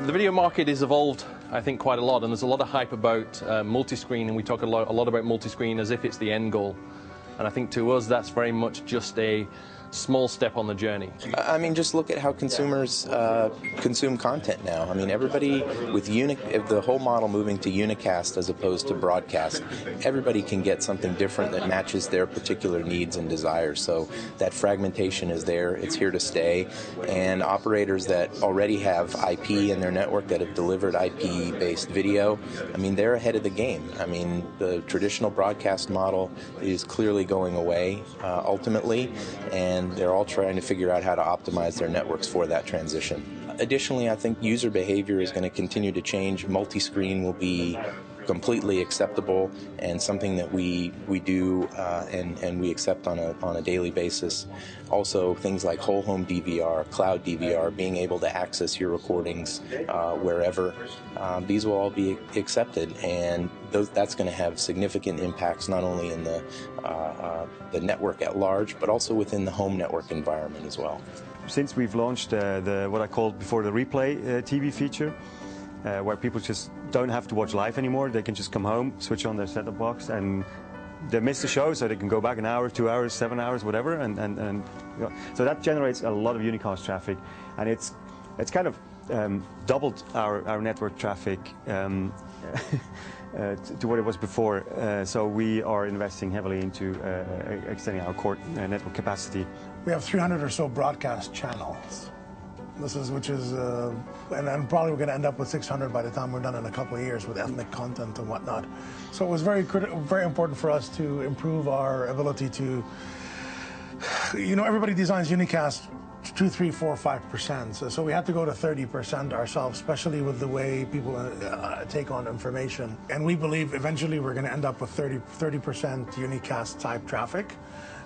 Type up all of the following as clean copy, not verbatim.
The video market has evolved, I think, quite a lot, and there's a lot of hype about multi-screen, and we talk a lot about multi-screen as if it's the end goal. And I think to us, that's very much just a small step on the journey. I mean, just look at how consumers consume content now. I mean, everybody with the whole model moving to unicast as opposed to broadcast, everybody can get something different that matches their particular needs and desires. So that fragmentation is there, it's here to stay, and operators that already have IP in their network that have delivered IP-based video, I mean, they're ahead of the game. I mean, the traditional broadcast model is clearly going away ultimately, and they're all trying to figure out how to optimize their networks for that transition. Additionally, I think user behavior is going to continue to change. Multi-screen will be completely acceptable and something that we do and we accept on a daily basis. Also, things like whole home DVR, cloud DVR, being able to access your recordings wherever, these will all be accepted, and that's going to have significant impacts not only in the network at large, but also within the home network environment as well. Since we've launched what I called before the replay TV feature, where people just don't have to watch live anymore, they can just come home, switch on their set-top box, and they miss the show, so they can go back an hour, 2 hours, 7 hours, whatever, and you know, so that generates a lot of unicast traffic, and it's kind of doubled our network traffic to what it was before. So we are investing heavily into extending our core network capacity. We have 300 or so broadcast channels. And probably we're going to end up with 600 by the time we're done in a couple of years with ethnic content and whatnot. So it was very important for us to improve our ability to, you know, everybody designs unicast 2, 3, 4, 5%. So we had to go to 30% ourselves, especially with the way people take on information. And we believe eventually we're going to end up with 30% unicast type traffic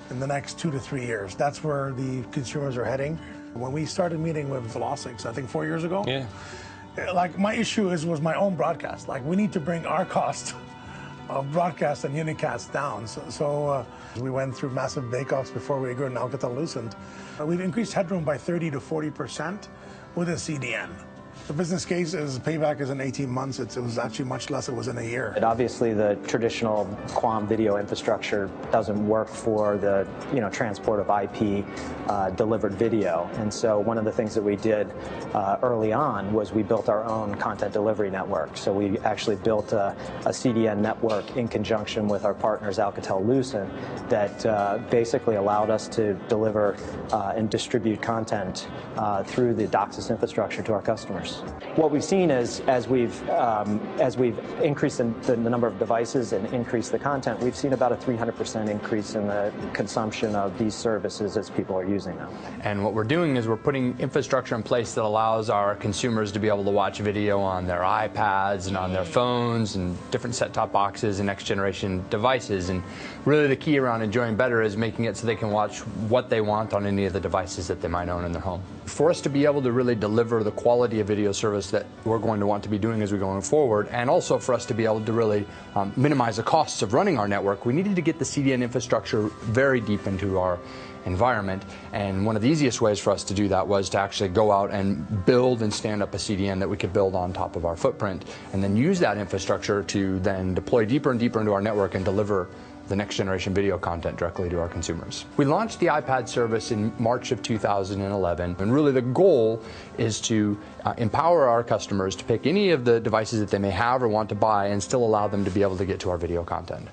in the next 2 to 3 years. That's where the consumers are heading. When we started meeting with Velocix, I think 4 years ago, yeah, like my issue was my own broadcast. Like, we need to bring our cost of broadcast and unicast down. So we went through massive bake-offs before we agreed on Alcatel-Lucent. We've increased headroom by 30 to 40% with a CDN. The business case is payback is in 18 months. It was actually much less. It was in a year. And obviously, the traditional QAM video infrastructure doesn't work for the transport of IP delivered video. And so one of the things that we did early on was we built our own content delivery network. So we actually built a CDN network in conjunction with our partners Alcatel-Lucent that basically allowed us to deliver and distribute content through the DOCSIS infrastructure to our customers. What we've seen is, as we've increased the number of devices and increased the content, we've seen about a 300% increase in the consumption of these services as people are using them. And what we're doing is we're putting infrastructure in place that allows our consumers to be able to watch video on their iPads and on their phones and different set-top boxes and next-generation devices. And really the key around enjoying better is making it so they can watch what they want on any of the devices that they might own in their home. For us to be able to really deliver the quality of video service that we're going to want to be doing as we're going forward, and also for us to be able to really minimize the costs of running our network, we needed to get the CDN infrastructure very deep into our environment. And one of the easiest ways for us to do that was to actually go out and build and stand up a CDN that we could build on top of our footprint, and then use that infrastructure to then deploy deeper and deeper into our network and deliver the next generation video content directly to our consumers. We launched the iPad service in March of 2011, and really the goal is to empower our customers to pick any of the devices that they may have or want to buy and still allow them to be able to get to our video content.